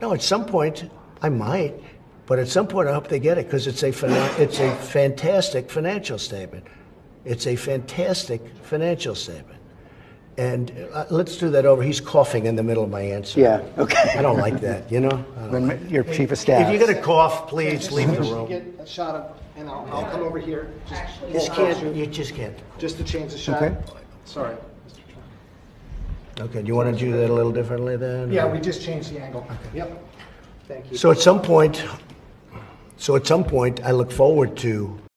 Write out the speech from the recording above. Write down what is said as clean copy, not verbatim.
No, at some point, I might, but at some point, I hope they get it because it's a fantastic financial statement. It's a fantastic financial statement. And let's do that over. He's coughing in the middle of my answer. Yeah, okay. I don't like that, you know? When your chief of staff. If you're going to cough, please leave the room. Get a shot of, and I'll come over here. You just can't. Just to change the shot. Okay. Sorry. Okay, do you want to do that a little differently then? Yeah, we just changed the angle. Yep. Thank you. So at some point, I look forward to